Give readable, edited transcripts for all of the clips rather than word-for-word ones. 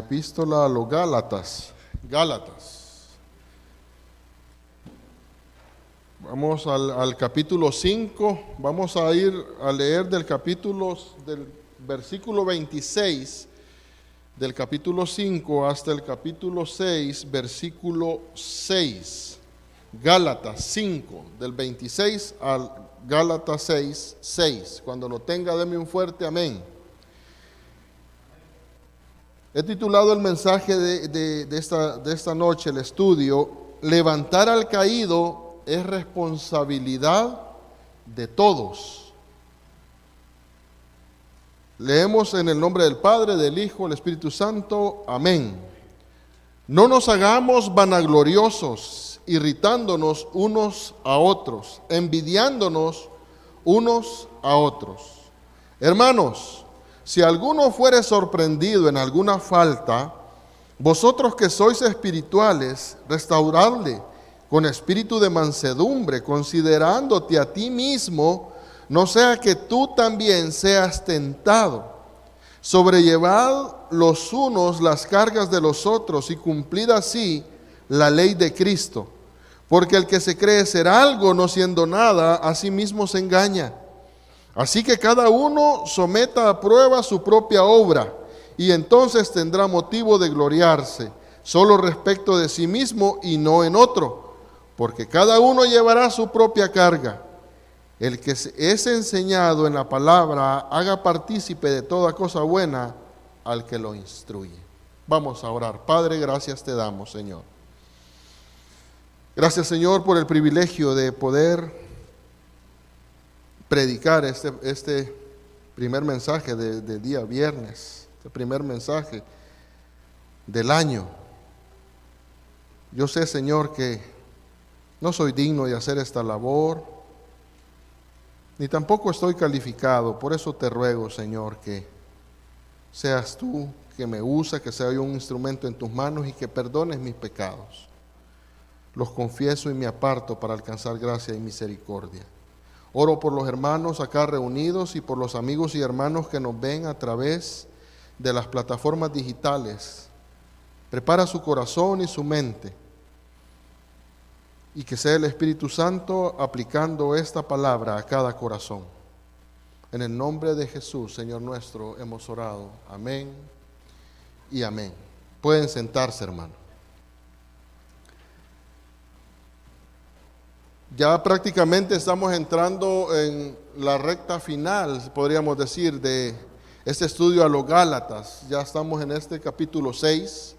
epístola a los Gálatas. Vamos al capítulo 5, vamos a ir a leer del versículo 26 del capítulo 5 hasta el capítulo 6, versículo 6. Gálatas 5, del 26 al Gálatas 6, 6. Cuando lo tenga, deme un fuerte amén. He titulado el mensaje de esta noche, el estudio, levantar al caído es responsabilidad de todos. Leemos en el nombre del Padre, del Hijo, del Espíritu Santo. Amén. No nos hagamos vanagloriosos, irritándonos unos a otros, envidiándonos unos a otros. Hermanos, si alguno fuere sorprendido en alguna falta, vosotros que sois espirituales, restauradle con espíritu de mansedumbre, considerándote a ti mismo, no sea que tú también seas tentado. Sobrellevad los unos las cargas de los otros y cumplid así la ley de Cristo. Porque el que se cree ser algo no siendo nada, a sí mismo se engaña. Así que cada uno someta a prueba su propia obra, y entonces tendrá motivo de gloriarse, solo respecto de sí mismo y no en otro, porque cada uno llevará su propia carga. El que es enseñado en la palabra, haga partícipe de toda cosa buena al que lo instruye. Vamos a orar. Padre, gracias te damos, Señor. Gracias, Señor, por el privilegio de poder predicar este primer mensaje de día viernes, este primer mensaje del año. Yo sé, Señor, que no soy digno de hacer esta labor, ni tampoco estoy calificado. Por eso te ruego, Señor, que seas tú que me usa, que sea yo un instrumento en tus manos y que perdones mis pecados. Los confieso y me aparto para alcanzar gracia y misericordia. Oro por los hermanos acá reunidos y por los amigos y hermanos que nos ven a través de las plataformas digitales. Prepara su corazón y su mente, y que sea el Espíritu Santo aplicando esta palabra a cada corazón. En el nombre de Jesús, Señor nuestro, hemos orado. Amén y amén. Pueden sentarse, hermano. Ya prácticamente estamos entrando en la recta final, podríamos decir, de este estudio a los Gálatas. Ya estamos en este capítulo 6.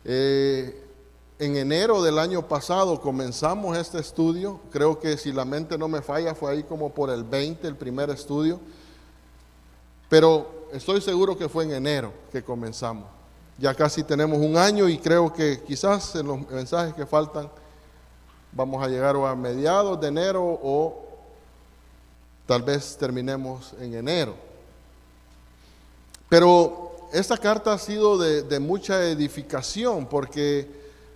En enero del año pasado comenzamos este estudio. Creo que si la mente no me falla fue ahí como por el 20, el primer estudio. Pero estoy seguro que fue en enero que comenzamos. Ya casi tenemos un año y creo que quizás en los mensajes que faltan vamos a llegar a mediados de enero o tal vez terminemos en enero. Pero esta carta ha sido de mucha edificación, porque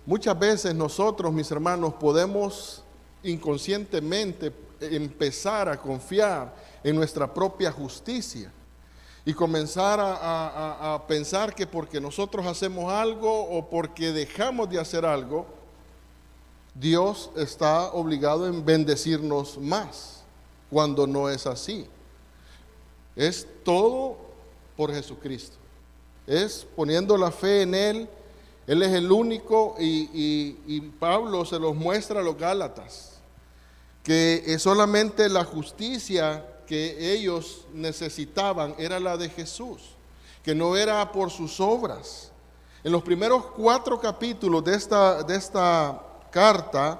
muchas veces nosotros, mis hermanos, podemos inconscientemente empezar a confiar en nuestra propia justicia y comenzar a pensar que porque nosotros hacemos algo o porque dejamos de hacer algo, Dios está obligado en bendecirnos más, cuando no es así. Es todo por Jesucristo. Es poniendo la fe en Él. Él es el único, y Pablo se los muestra a los Gálatas, que es solamente la justicia que ellos necesitaban era la de Jesús, que no era por sus obras. En los primeros 4 capítulos de esta carta,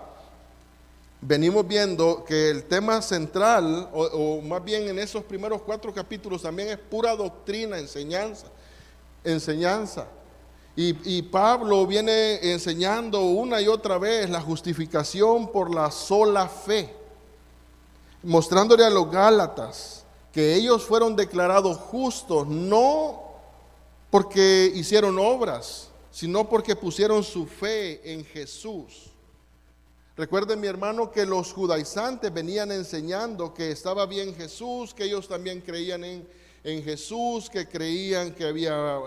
venimos viendo que el tema central, o más bien en esos primeros 4 capítulos, también es pura doctrina, enseñanza. Y Pablo viene enseñando una y otra vez la justificación por la sola fe, mostrándole a los Gálatas que ellos fueron declarados justos, no porque hicieron obras, sino porque pusieron su fe en Jesús. Recuerden, mi hermano, que los judaizantes venían enseñando que estaba bien Jesús, que ellos también creían en Jesús, que creían que había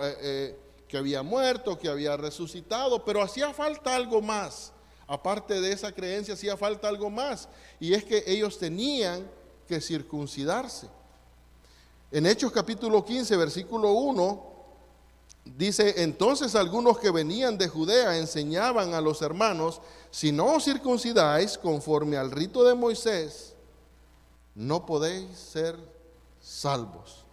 que había muerto, que había resucitado, pero hacía falta algo más. Aparte de esa creencia, hacía falta algo más, y es que ellos tenían que circuncidarse. En Hechos capítulo 15, versículo 1, dice: entonces algunos que venían de Judea enseñaban a los hermanos: si no os circuncidáis conforme al rito de Moisés, no podéis ser salvos.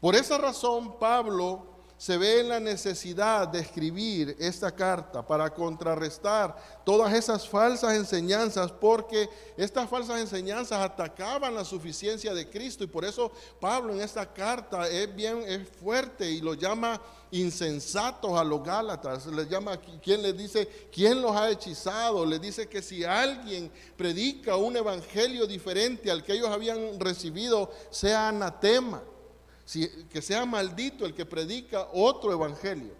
Por esa razón, Pablo se ve en la necesidad de escribir esta carta para contrarrestar todas esas falsas enseñanzas, porque estas falsas enseñanzas atacaban la suficiencia de Cristo, y por eso Pablo en esta carta es fuerte y lo llama insensatos a los Gálatas. Les llama, ¿quién les dice? ¿Quién los ha hechizado? Les dice que si alguien predica un evangelio diferente al que ellos habían recibido, sea anatema. Que sea maldito el que predica otro evangelio.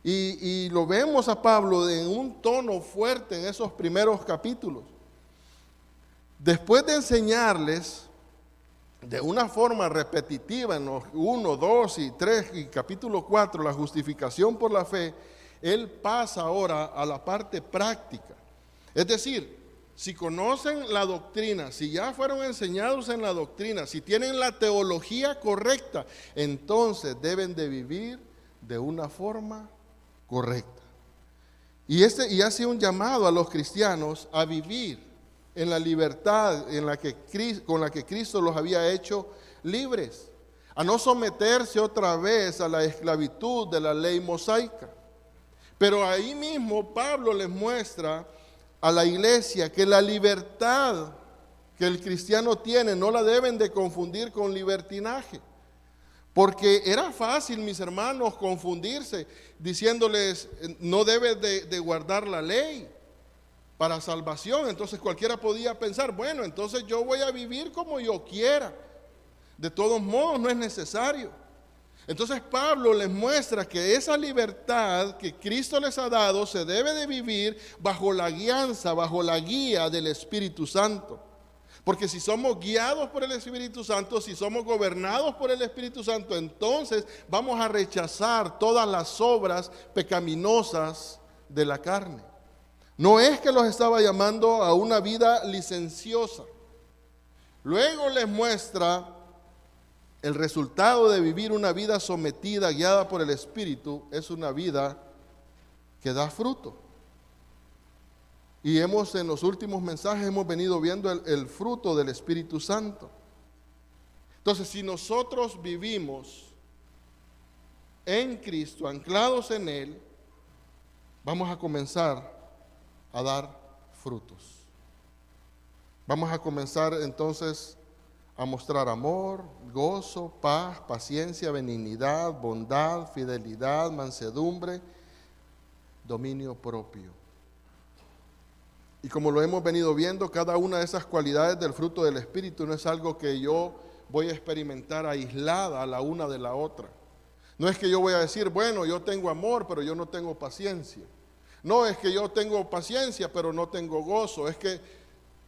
Y lo vemos a Pablo en un tono fuerte en esos primeros capítulos. Después de enseñarles de una forma repetitiva en los 1, 2 y 3 y capítulo 4 la justificación por la fe, él pasa ahora a la parte práctica. Es decir, si conocen la doctrina, si ya fueron enseñados en la doctrina, si tienen la teología correcta, entonces deben de vivir de una forma correcta. Y hace un llamado a los cristianos a vivir en la libertad con la que Cristo los había hecho libres, a no someterse otra vez a la esclavitud de la ley mosaica. Pero ahí mismo Pablo les muestra a la iglesia que la libertad que el cristiano tiene no la deben de confundir con libertinaje, porque era fácil, mis hermanos, confundirse diciéndoles: no debes de guardar la ley para salvación. Entonces cualquiera podía pensar: bueno, entonces yo voy a vivir como yo quiera, de todos modos no es necesario. Entonces Pablo les muestra que esa libertad que Cristo les ha dado se debe de vivir bajo la guianza, bajo la guía del Espíritu Santo. Porque si somos guiados por el Espíritu Santo, si somos gobernados por el Espíritu Santo, entonces vamos a rechazar todas las obras pecaminosas de la carne. No es que los estaba llamando a una vida licenciosa. Luego les muestra el resultado de vivir una vida sometida, guiada por el Espíritu, es una vida que da fruto. Y en los últimos mensajes hemos venido viendo el fruto del Espíritu Santo. Entonces, si nosotros vivimos en Cristo, anclados en Él, vamos a comenzar a dar frutos. Vamos a comenzar entonces a mostrar amor, gozo, paz, paciencia, benignidad, bondad, fidelidad, mansedumbre, dominio propio. Y como lo hemos venido viendo, cada una de esas cualidades del fruto del Espíritu no es algo que yo voy a experimentar aislada la una de la otra. No es que yo voy a decir: bueno, yo tengo amor, pero yo no tengo paciencia. No es que yo tengo paciencia, pero no tengo gozo. Es que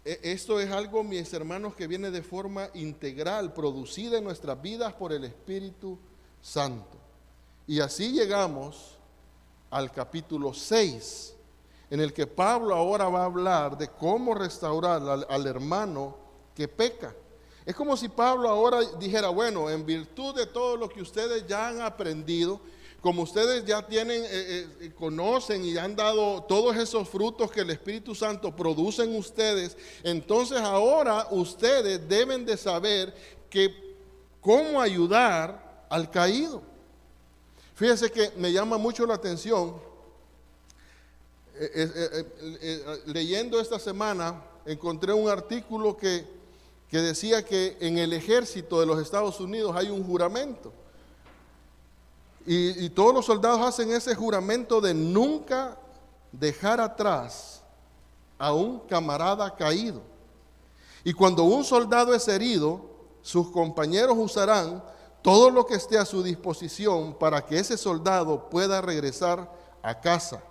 esto es algo, mis hermanos, que viene de forma integral, producida en nuestras vidas por el Espíritu Santo. Y así llegamos al capítulo 6, en el que Pablo ahora va a hablar de cómo restaurar al hermano que peca. Es como si Pablo ahora dijera: bueno, en virtud de todo lo que ustedes ya han aprendido, como ustedes ya conocen y han dado todos esos frutos que el Espíritu Santo produce en ustedes, entonces ahora ustedes deben de saber cómo ayudar al caído. Fíjense que me llama mucho la atención, leyendo esta semana, encontré un artículo que decía que en el ejército de los Estados Unidos hay un juramento. Y todos los soldados hacen ese juramento de nunca dejar atrás a un camarada caído. Y cuando un soldado es herido, sus compañeros usarán todo lo que esté a su disposición para que ese soldado pueda regresar a casa,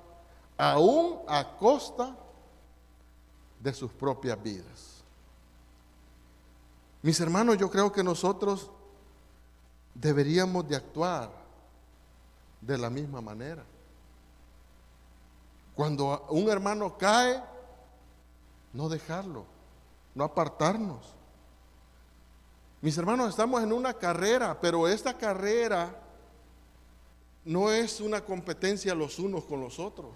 aún a costa de sus propias vidas. Mis hermanos, yo creo que nosotros deberíamos de actuar de la misma manera. Cuando un hermano cae, no dejarlo, no apartarnos. Mis hermanos, estamos en una carrera, pero esta carrera no es una competencia los unos con los otros.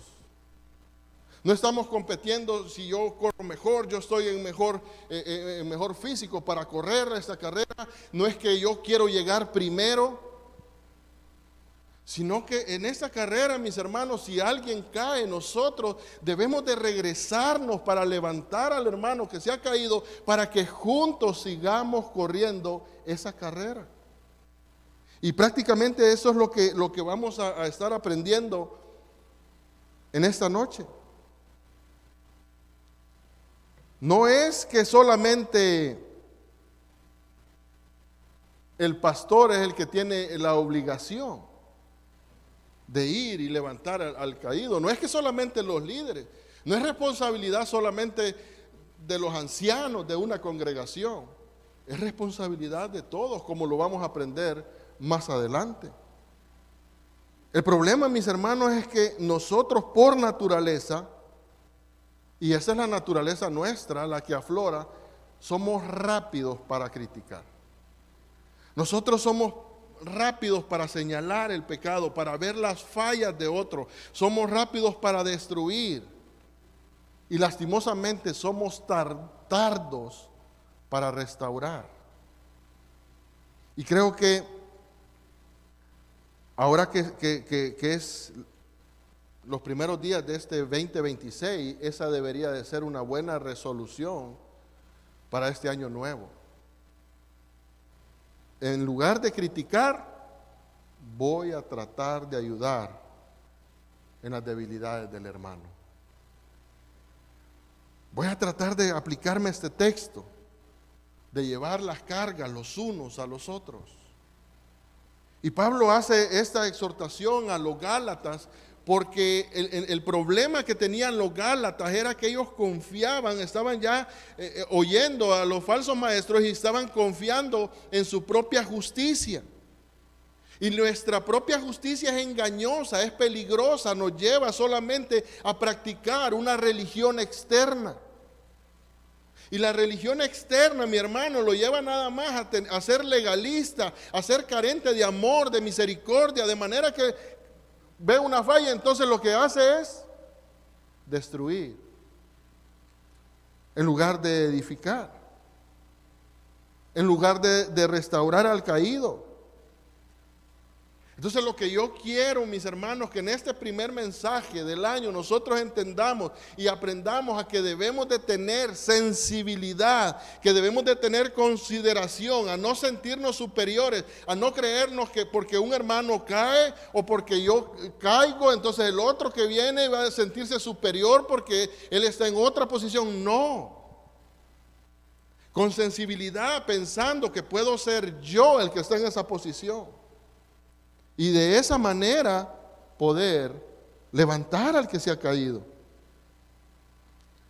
No estamos compitiendo si yo corro mejor, yo estoy en mejor físico para correr esta carrera. No es que yo quiero llegar primero, sino que en esta carrera, mis hermanos, si alguien cae, nosotros debemos de regresarnos para levantar al hermano que se ha caído, para que juntos sigamos corriendo esa carrera. Y prácticamente eso es lo que vamos a estar aprendiendo en esta noche. No es que solamente el pastor es el que tiene la obligación de ir y levantar al caído. No es que solamente los líderes, no es responsabilidad solamente de los ancianos de una congregación, es responsabilidad de todos, como lo vamos a aprender más adelante. El problema, mis hermanos, es que nosotros por naturaleza, y esa es la naturaleza nuestra, la que aflora, somos rápidos para criticar. Nosotros somos rápidos para señalar el pecado, para ver las fallas de otro. Somos rápidos para destruir. Y lastimosamente somos tardos para restaurar. Y creo que ahora que es los primeros días de este 2026, esa debería de ser una buena resolución para este año nuevo. En lugar de criticar, voy a tratar de ayudar en las debilidades del hermano. Voy a tratar de aplicarme este texto, de llevar las cargas los unos a los otros. Y Pablo hace esta exhortación a los Gálatas porque el problema que tenían los Gálatas era que ellos confiaban, estaban ya oyendo a los falsos maestros y estaban confiando en su propia justicia. Y nuestra propia justicia es engañosa, es peligrosa, nos lleva solamente a practicar una religión externa. Y la religión externa, mi hermano, lo lleva nada más a ser legalista, a ser carente de amor, de misericordia, de manera que ve una falla, entonces lo que hace es destruir, en lugar de edificar, en lugar de restaurar al caído. Entonces lo que yo quiero, mis hermanos, que en este primer mensaje del año nosotros entendamos y aprendamos a que debemos de tener sensibilidad, que debemos de tener consideración, a no sentirnos superiores, a no creernos que porque un hermano cae o porque yo caigo, entonces el otro que viene va a sentirse superior porque él está en otra posición. No. Con sensibilidad, pensando que puedo ser yo el que está en esa posición. Y de esa manera poder levantar al que se ha caído.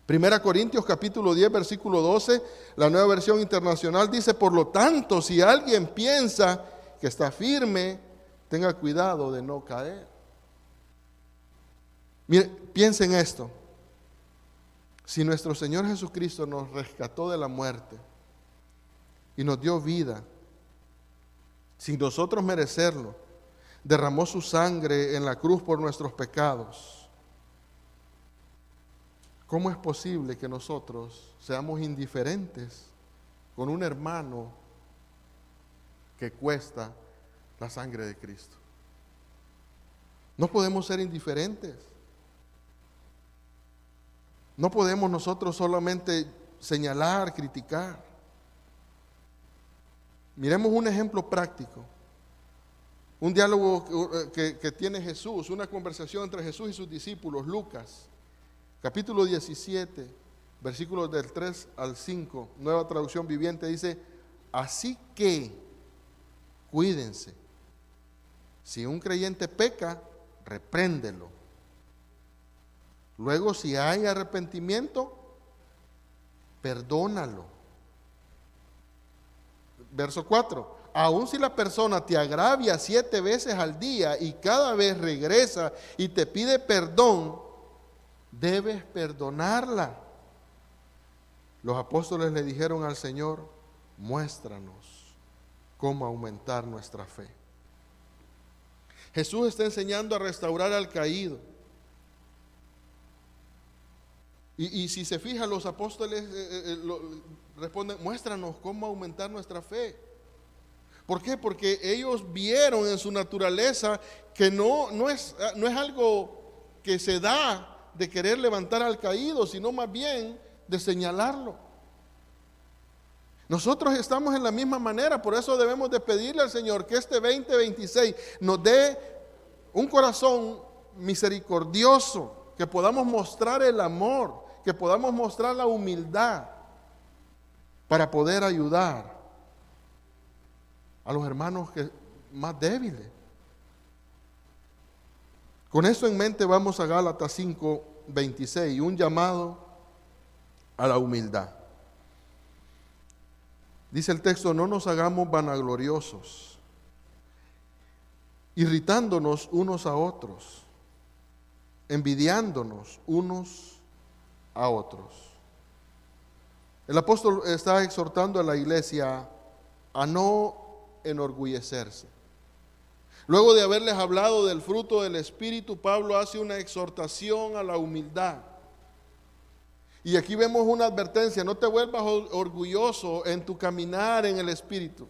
Primera Corintios capítulo 10 versículo 12, la Nueva Versión Internacional dice: por lo tanto, si alguien piensa que está firme, tenga cuidado de no caer. Mire, piensen esto. Si nuestro Señor Jesucristo nos rescató de la muerte y nos dio vida, sin nosotros merecerlo, derramó su sangre en la cruz por nuestros pecados, ¿cómo es posible que nosotros seamos indiferentes con un hermano que cuesta la sangre de Cristo? No podemos ser indiferentes. No podemos nosotros solamente señalar, criticar. Miremos un ejemplo práctico. Un diálogo que tiene Jesús, una conversación entre Jesús y sus discípulos. Lucas, capítulo 17, versículos del 3 al 5, Nueva Traducción Viviente, dice: así que, cuídense. Si un creyente peca, repréndelo. Luego, si hay arrepentimiento, perdónalo. Verso 4. aun si la persona te agravia 7 veces al día y cada vez regresa y te pide perdón, debes perdonarla. Los apóstoles le dijeron al Señor: muéstranos cómo aumentar nuestra fe. Jesús está enseñando a restaurar al caído. Y si se fijan, los apóstoles responden: muéstranos cómo aumentar nuestra fe. ¿Por qué? Porque ellos vieron en su naturaleza que no es algo que se da de querer levantar al caído, sino más bien de señalarlo. Nosotros estamos en la misma manera, por eso debemos de pedirle al Señor que este 2026 nos dé un corazón misericordioso, que podamos mostrar el amor, que podamos mostrar la humildad para poder ayudar a los hermanos más débiles. Con eso en mente vamos a Gálatas 5:26, un llamado a la humildad. Dice el texto: no nos hagamos vanagloriosos, irritándonos unos a otros, envidiándonos unos a otros. El apóstol está exhortando a la iglesia a no enorgullecerse. Luego de haberles hablado del fruto del Espíritu, Pablo hace una exhortación a la humildad. Y aquí vemos una advertencia: no te vuelvas orgulloso en tu caminar en el Espíritu.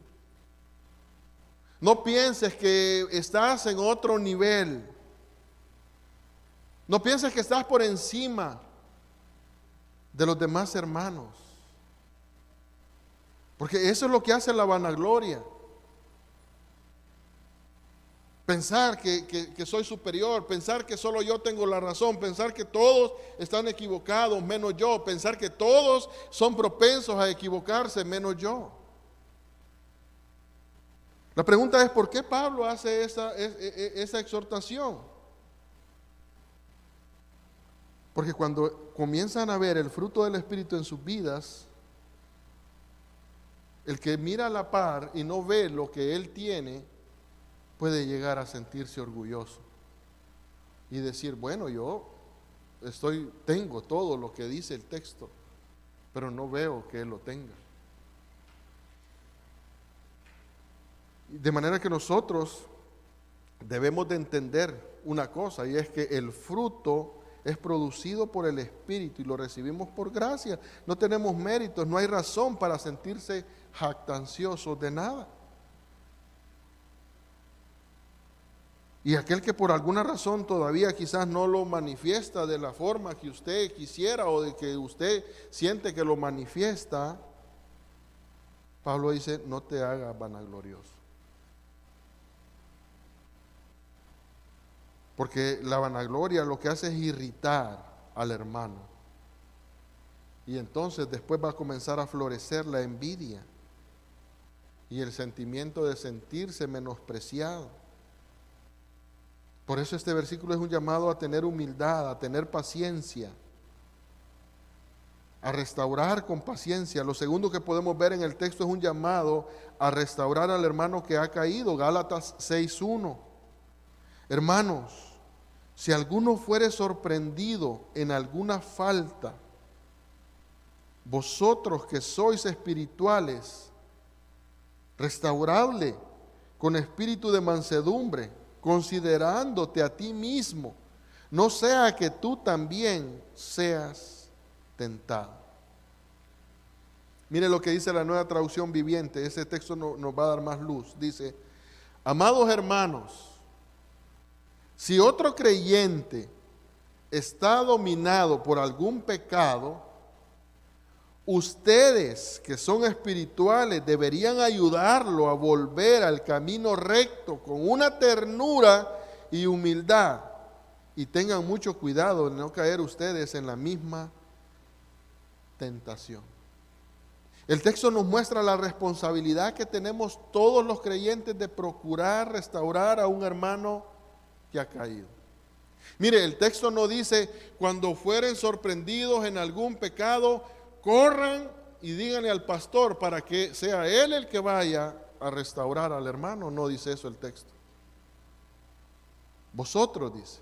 No pienses que estás en otro nivel. No pienses que estás por encima de los demás hermanos. Porque eso es lo que hace la vanagloria. Pensar que soy superior, pensar que solo yo tengo la razón, pensar que todos están equivocados menos yo, pensar que todos son propensos a equivocarse menos yo. La pregunta es: ¿por qué Pablo hace esa exhortación? Porque cuando comienzan a ver el fruto del Espíritu en sus vidas, el que mira a la par y no ve lo que él tiene, puede llegar a sentirse orgulloso y decir: bueno, yo tengo todo lo que dice el texto, pero no veo que él lo tenga. De manera que nosotros debemos de entender una cosa, y es que el fruto es producido por el Espíritu y lo recibimos por gracia. No tenemos méritos, no hay razón para sentirse jactanciosos de nada. Y aquel que por alguna razón todavía quizás no lo manifiesta de la forma que usted quisiera, o de que usted siente que lo manifiesta, Pablo dice: no te hagas vanaglorioso. Porque la vanagloria lo que hace es irritar al hermano. Y entonces después va a comenzar a florecer la envidia y el sentimiento de sentirse menospreciado. Por eso este versículo es un llamado a tener humildad, a tener paciencia, a restaurar con paciencia. Lo segundo que podemos ver en el texto es un llamado a restaurar al hermano que ha caído. Gálatas 6:1. Hermanos, si alguno fuere sorprendido en alguna falta, vosotros que sois espirituales, restauradle con espíritu de mansedumbre, considerándote a ti mismo, no sea que tú también seas tentado. Mire lo que dice la Nueva Traducción Viviente. Ese texto nos va a dar más luz. Dice: amados hermanos, si otro creyente está dominado por algún pecado, ustedes que son espirituales deberían ayudarlo a volver al camino recto con una ternura y humildad. Y tengan mucho cuidado de no caer ustedes en la misma tentación. El texto nos muestra la responsabilidad que tenemos todos los creyentes de procurar restaurar a un hermano que ha caído. Mire, el texto no dice: cuando fueren sorprendidos en algún pecado, corran y díganle al pastor para que sea él el que vaya a restaurar al hermano, no dice eso el texto. Vosotros, dice.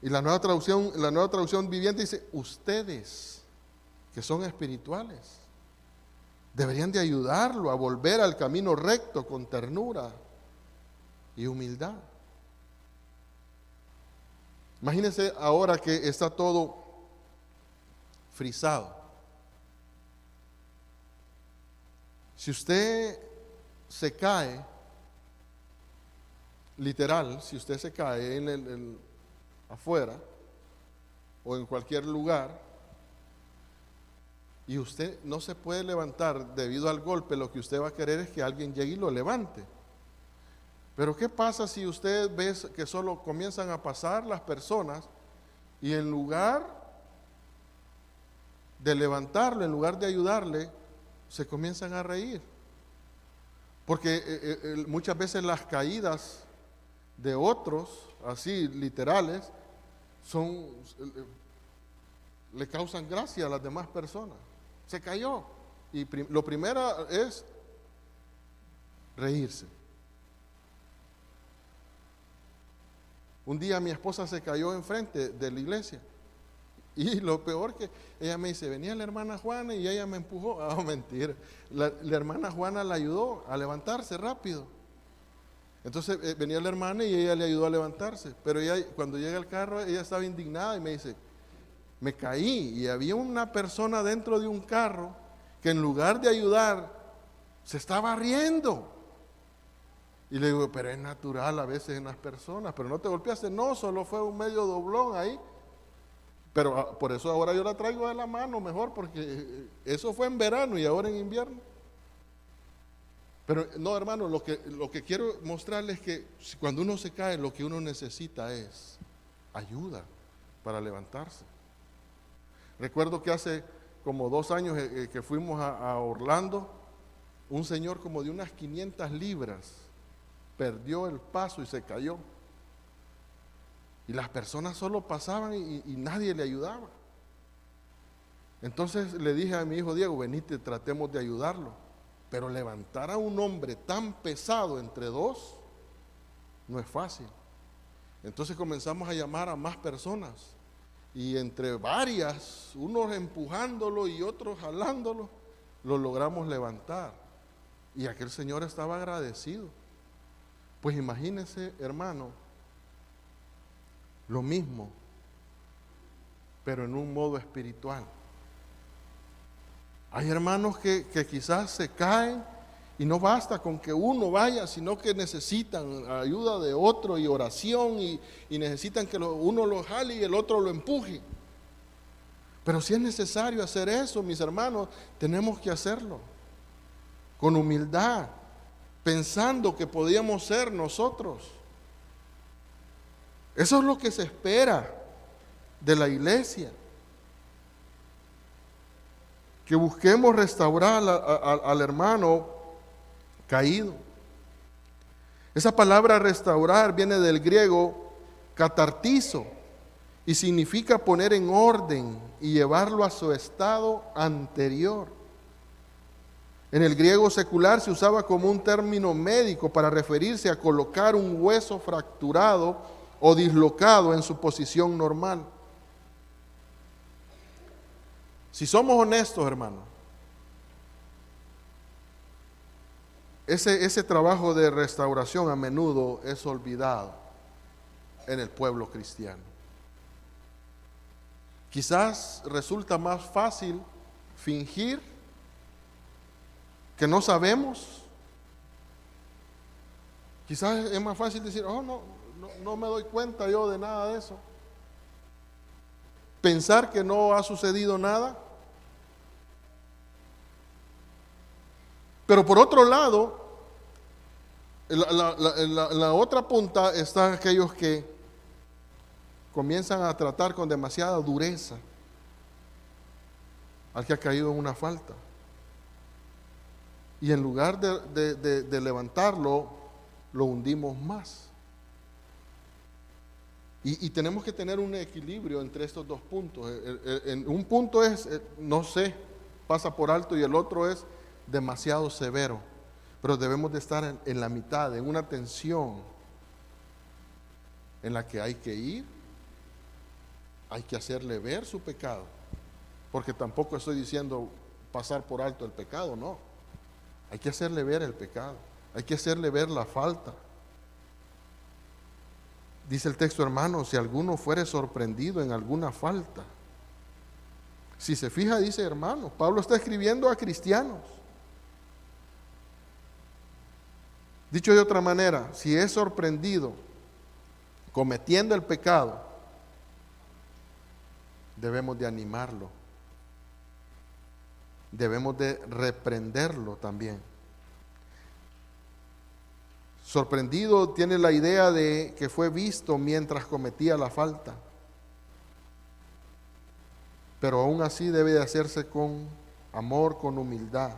Y la nueva traducción viviente dice, ustedes, que son espirituales, deberían de ayudarlo a volver al camino recto con ternura y humildad. Imagínense ahora que está todo frisado. Si usted se cae, literal, si usted se cae afuera o en cualquier lugar y usted no se puede levantar debido al golpe, lo que usted va a querer es que alguien llegue y lo levante. Pero ¿qué pasa si usted ve que solo comienzan a pasar las personas y en lugar de levantarlo, en lugar de ayudarle, se comienzan a reír? Porque muchas veces las caídas de otros, así literales, le causan gracia a las demás personas. Se cayó. Y lo primero es reírse. Un día mi esposa se cayó enfrente de la iglesia. Y lo peor que ella me dice, venía la hermana Juana y ella me empujó. Ah, mentira. La hermana Juana la ayudó a levantarse rápido. Entonces venía la hermana y ella le ayudó a levantarse. Pero ella, cuando llega al carro, ella estaba indignada y me dice, me caí y había una persona dentro de un carro que en lugar de ayudar, se estaba riendo. Y le digo, pero es natural a veces en las personas, pero no te golpeaste. No, solo fue un medio doblón ahí. Pero por eso ahora yo la traigo de la mano mejor, porque eso fue en verano y ahora en invierno. Pero no, hermano, lo que quiero mostrarles es que cuando uno se cae, lo que uno necesita es ayuda para levantarse. Recuerdo que hace como 2 años que fuimos a Orlando, un señor como de unas 500 libras perdió el paso y se cayó. Y las personas solo pasaban y nadie le ayudaba. Entonces le dije a mi hijo Diego, venite, tratemos de ayudarlo. Pero levantar a un hombre tan pesado entre dos no es fácil. Entonces comenzamos a llamar a más personas. Y entre varias, unos empujándolo y otros jalándolo, lo logramos levantar. Y aquel señor estaba agradecido. Pues imagínense, hermano, lo mismo, pero en un modo espiritual. Hay hermanos que quizás se caen y no basta con que uno vaya, sino que necesitan ayuda de otro y oración y necesitan que uno lo jale y el otro lo empuje. Pero si es necesario hacer eso, mis hermanos, tenemos que hacerlo con humildad, pensando que podíamos ser nosotros. Eso es lo que se espera de la iglesia. Que busquemos restaurar al hermano caído. Esa palabra restaurar viene del griego catartizo y significa poner en orden y llevarlo a su estado anterior. En el griego secular se usaba como un término médico para referirse a colocar un hueso fracturado o dislocado en su posición normal. Si somos honestos, hermano, ese trabajo de restauración a menudo es olvidado en el pueblo cristiano. Quizás resulta más fácil fingir que no sabemos. Quizás es más fácil decir, oh, no me doy cuenta yo de nada de eso. Pensar que no ha sucedido nada. Pero por otro lado, la otra punta están aquellos que comienzan a tratar con demasiada dureza al que ha caído en una falta. Y en lugar de levantarlo, lo hundimos más. Y tenemos que tener un equilibrio entre estos dos puntos. Un punto es, no sé, pasa por alto, y el otro es demasiado severo, pero debemos de estar en la mitad, en una tensión en la que hay que ir, hay que hacerle ver su pecado, porque tampoco estoy diciendo pasar por alto el pecado, no. Hay que hacerle ver el pecado, hay que hacerle ver la falta. Dice el texto, hermano, si alguno fuere sorprendido en alguna falta. Si se fija, dice hermano, Pablo está escribiendo a cristianos. Dicho de otra manera, si es sorprendido cometiendo el pecado, debemos de animarlo, debemos de reprenderlo también. Sorprendido tiene la idea de que fue visto mientras cometía la falta, pero aún así debe de hacerse con amor, con humildad,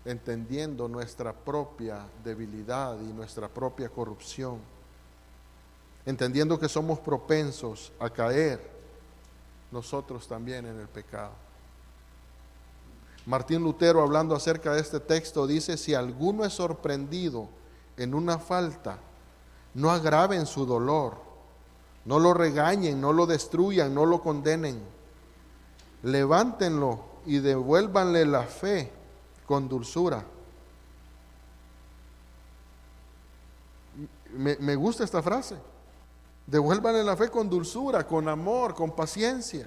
entendiendo nuestra propia debilidad y nuestra propia corrupción, entendiendo que somos propensos a caer nosotros también en el pecado. Martín Lutero, hablando acerca de este texto, dice: si alguno es sorprendido en una falta, no agraven su dolor, no lo regañen, no lo destruyan, no lo condenen, levántenlo y devuélvanle la fe con dulzura. Me gusta esta frase. Devuélvanle la fe con dulzura, con amor, con paciencia.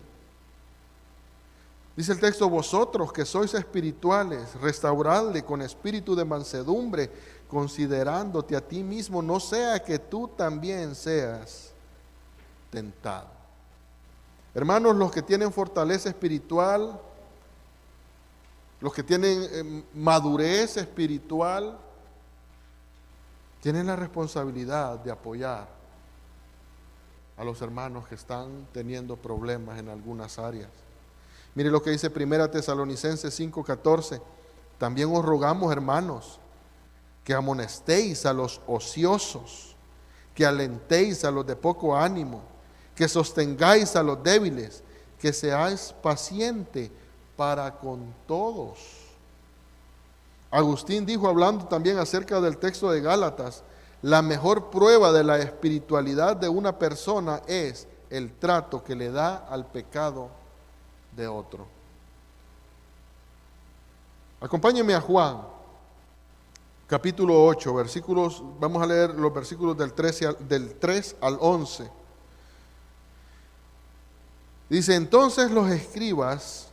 Dice el texto: vosotros que sois espirituales, restauradle con espíritu de mansedumbre, considerándote a ti mismo, no sea que tú también seas tentado. Hermanos, los que tienen fortaleza espiritual, los que tienen madurez espiritual, tienen la responsabilidad de apoyar a los hermanos que están teniendo problemas en algunas áreas. Mire lo que dice 1 Tesalonicenses 5:14. También os rogamos, hermanos, que amonestéis a los ociosos, que alentéis a los de poco ánimo, que sostengáis a los débiles, que seáis paciente para con todos. Agustín dijo, hablando también acerca del texto de Gálatas, la mejor prueba de la espiritualidad de una persona es el trato que le da al pecado de otro. Acompáñenme a Juan, capítulo 8, versículos, vamos a leer los versículos del 3 al 11. Dice: entonces los escribas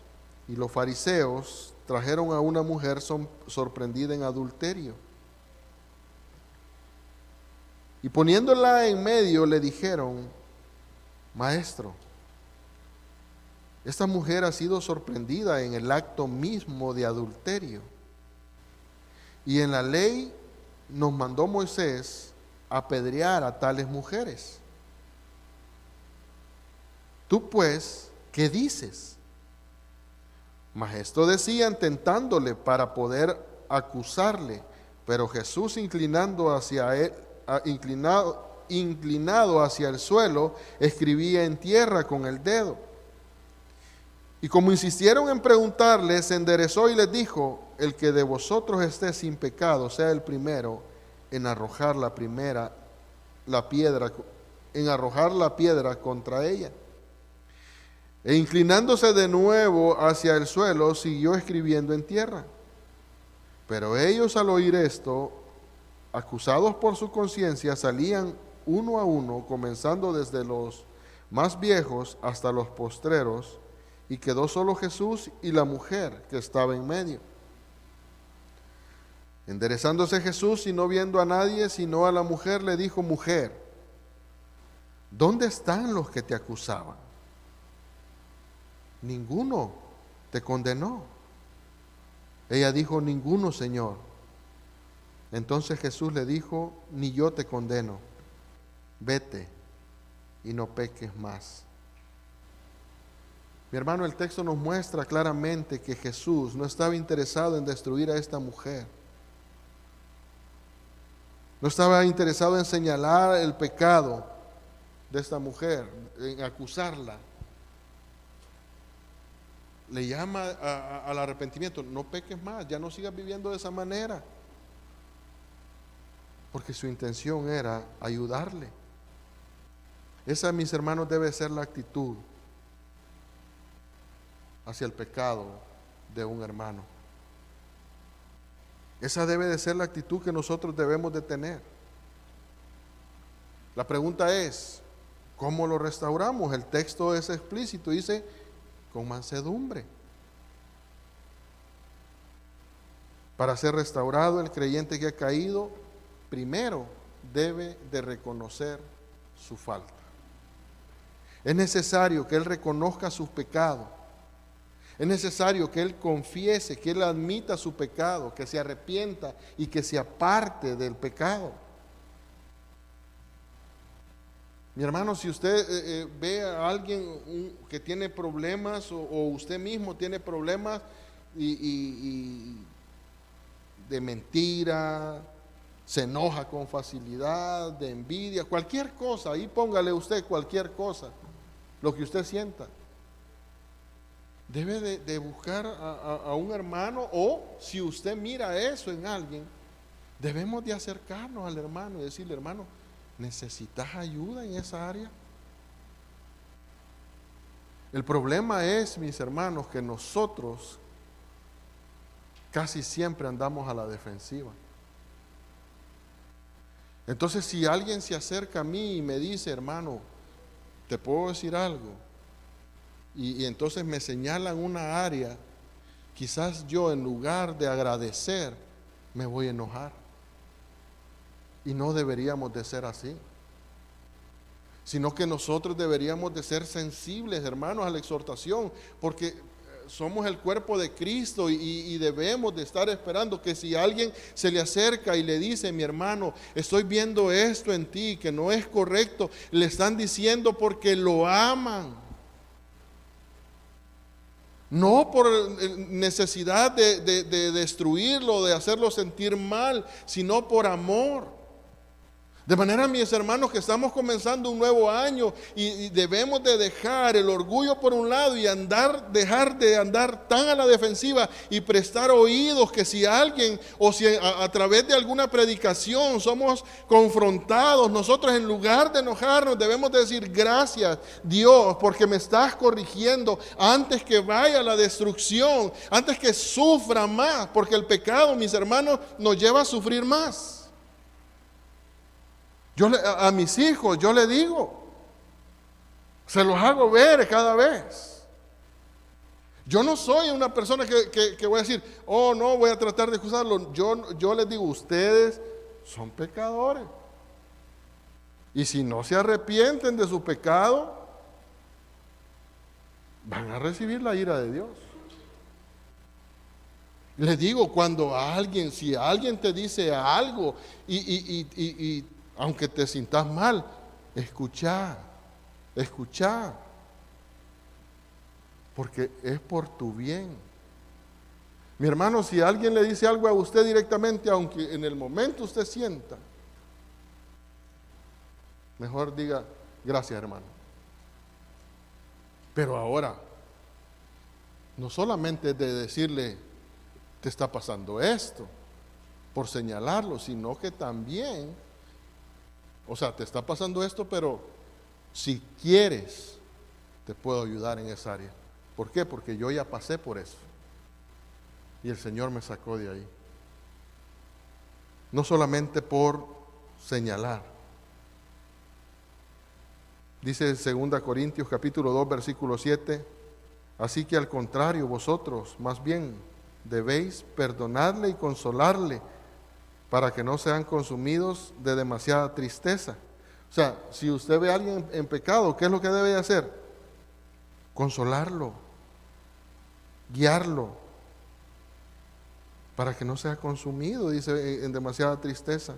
y los fariseos trajeron a una mujer sorprendida en adulterio. Y poniéndola en medio le dijeron: Maestro, esta mujer ha sido sorprendida en el acto mismo de adulterio. Y en la ley nos mandó Moisés apedrear a tales mujeres. Tú pues, ¿qué dices? Mas esto decían tentándole para poder acusarle. Pero Jesús, inclinado hacia el suelo, escribía en tierra con el dedo. Y como insistieron en preguntarle, se enderezó y les dijo: el que de vosotros esté sin pecado, sea el primero en arrojar la piedra contra ella. E inclinándose de nuevo hacia el suelo, siguió escribiendo en tierra. Pero ellos, al oír esto, acusados por su conciencia, salían uno a uno, comenzando desde los más viejos hasta los postreros, y quedó solo Jesús y la mujer que estaba en medio. Enderezándose Jesús y no viendo a nadie sino a la mujer, le dijo: mujer, ¿dónde están los que te acusaban? Ninguno te condenó. Ella dijo: ninguno, Señor. Entonces Jesús le dijo: ni yo te condeno. Vete y no peques más. Mi hermano, el texto nos muestra claramente que Jesús no estaba interesado en destruir a esta mujer. No estaba interesado en señalar el pecado de esta mujer, en acusarla. le llama al arrepentimiento. No peques más, ya no sigas viviendo de esa manera. Porque su intención era ayudarle. Esa, mis hermanos, debe ser la actitud hacia el pecado de un hermano. Esa debe de ser la actitud que nosotros debemos de tener. La pregunta es, ¿cómo lo restauramos? El texto es explícito, dice, con mansedumbre. Para ser restaurado, el creyente que ha caído, primero debe de reconocer su falta. Es necesario que él reconozca sus pecados. Es necesario que él confiese, que él admita su pecado, que se arrepienta y que se aparte del pecado. Mi hermano, si usted ve a alguien que tiene problemas o usted mismo tiene problemas y de mentira, se enoja con facilidad, de envidia, cualquier cosa, ahí póngale usted cualquier cosa, lo que usted sienta. Debe de buscar a un hermano, o si usted mira eso en alguien, debemos de acercarnos al hermano y decirle: hermano, ¿necesitas ayuda en esa área? El problema es, mis hermanos, que nosotros casi siempre andamos a la defensiva. Entonces, si alguien se acerca a mí y me dice: hermano, ¿te puedo decir algo? Y entonces me señalan una área, quizás yo, en lugar de agradecer, me voy a enojar. Y no deberíamos de ser así, sino que nosotros deberíamos de ser sensibles, hermanos, a la exhortación, porque somos el cuerpo de Cristo y debemos de estar esperando que si alguien se le acerca y le dice: mi hermano, estoy viendo esto en ti que no es correcto, le están diciendo porque lo aman. No por necesidad de destruirlo, de hacerlo sentir mal, sino por amor. De manera, mis hermanos, que estamos comenzando un nuevo año y debemos de dejar el orgullo por un lado y dejar de andar tan a la defensiva y prestar oídos, que si alguien o si a través de alguna predicación somos confrontados, nosotros, en lugar de enojarnos, debemos de decir: gracias, Dios, porque me estás corrigiendo antes que vaya a la destrucción, antes que sufra más, porque el pecado, mis hermanos, nos lleva a sufrir más. A mis hijos yo le digo, se los hago ver cada vez. Yo no soy una persona que voy a decir: oh, no, voy a tratar de acusarlo. Yo les digo: ustedes son pecadores, y si no se arrepienten de su pecado, van a recibir la ira de Dios. Les digo, si alguien te dice algo y aunque te sientas mal, escucha, porque es por tu bien. Mi hermano, si alguien le dice algo a usted directamente, aunque en el momento usted sienta, mejor diga: gracias, hermano. Pero ahora, no solamente es de decirle: te está pasando esto, por señalarlo, sino que también, te está pasando esto, pero si quieres, te puedo ayudar en esa área. ¿Por qué? Porque yo ya pasé por eso y el Señor me sacó de ahí. No solamente por señalar. Dice en 2 Corintios capítulo 2 versículo 7: así que al contrario, vosotros más bien debéis perdonarle y consolarle, para que no sean consumidos de demasiada tristeza. O sea, si usted ve a alguien en pecado, ¿qué es lo que debe de hacer? Consolarlo, guiarlo, para que no sea consumido, dice, en demasiada tristeza.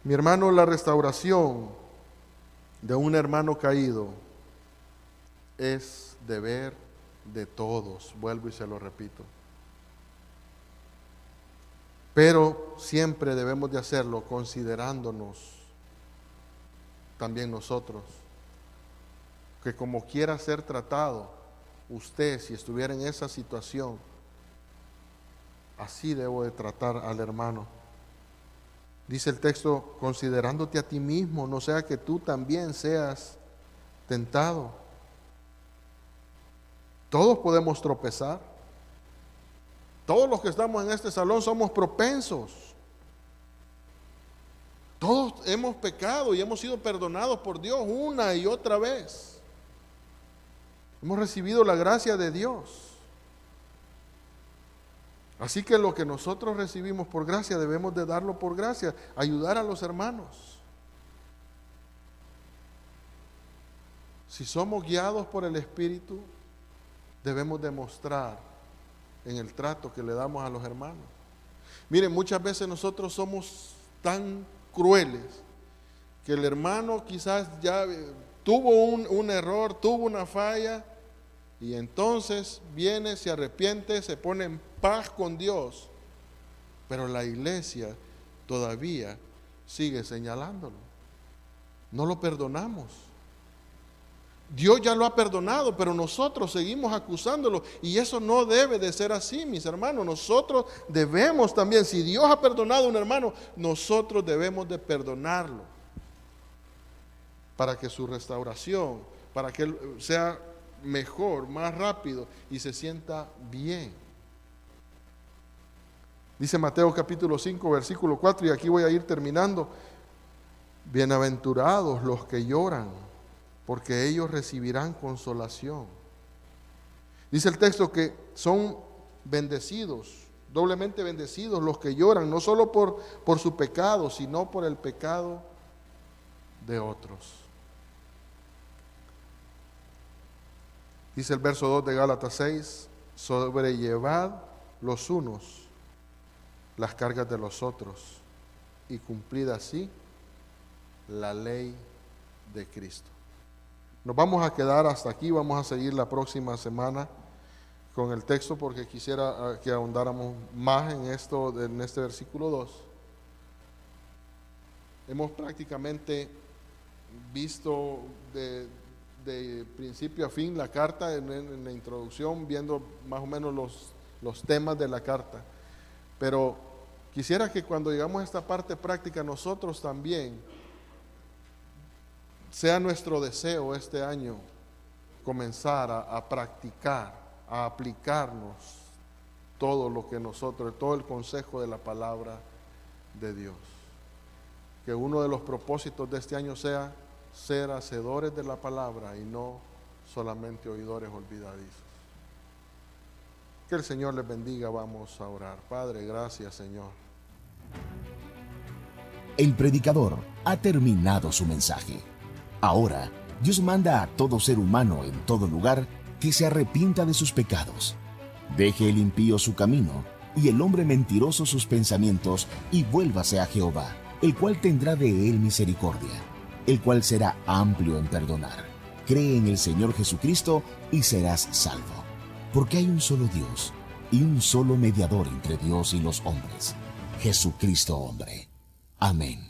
Mi hermano, la restauración de un hermano caído es deber de todos, vuelvo y se lo repito. Pero siempre debemos de hacerlo considerándonos también nosotros, que como quiera ser tratado, usted, si estuviera en esa situación, así debo de tratar al hermano. Dice el texto, considerándote a ti mismo, no sea que tú también seas tentado. Todos podemos tropezar. Todos los que estamos en este salón somos propensos. Todos hemos pecado y hemos sido perdonados por Dios una y otra vez. Hemos recibido la gracia de Dios. Así que lo que nosotros recibimos por gracia, debemos de darlo por gracia, ayudar a los hermanos. Si somos guiados por el Espíritu, debemos demostrar en el trato que le damos a los hermanos. Miren, muchas veces nosotros somos tan crueles que el hermano quizás ya tuvo un error, tuvo una falla, y entonces viene, se arrepiente, se pone en paz con Dios, pero la iglesia todavía sigue señalándolo. No lo perdonamos. Dios ya lo ha perdonado, pero nosotros seguimos acusándolo, y eso no debe de ser así, mis hermanos. Nosotros debemos también, si Dios ha perdonado a un hermano, nosotros debemos de perdonarlo, para que su restauración, para que él sea mejor, más rápido y se sienta bien. Dice Mateo capítulo 5 versículo 4, y aquí voy a ir terminando: bienaventurados los que lloran, porque ellos recibirán consolación. Dice el texto que son bendecidos, doblemente bendecidos los que lloran, no solo por su pecado, sino por el pecado de otros. Dice el verso 2 de Gálatas 6, sobrellevad los unos las cargas de los otros y cumplid así la ley de Cristo. Nos vamos a quedar hasta aquí, vamos a seguir la próxima semana con el texto, porque quisiera que ahondáramos más en este versículo 2. Hemos prácticamente visto de principio a fin la carta en la introducción, viendo más o menos los temas de la carta. Pero quisiera que cuando llegamos a esta parte práctica, nosotros también, sea nuestro deseo este año comenzar a practicar, a aplicarnos todo lo que nosotros, todo el consejo de la palabra de Dios. Que uno de los propósitos de este año sea ser hacedores de la palabra y no solamente oidores olvidadizos. Que el Señor les bendiga. Vamos a orar. Padre, gracias, Señor. El predicador ha terminado su mensaje. Ahora, Dios manda a todo ser humano en todo lugar que se arrepienta de sus pecados. Deje el impío su camino y el hombre mentiroso sus pensamientos, y vuélvase a Jehová, el cual tendrá de él misericordia, el cual será amplio en perdonar. Cree en el Señor Jesucristo y serás salvo. Porque hay un solo Dios y un solo mediador entre Dios y los hombres, Jesucristo hombre. Amén.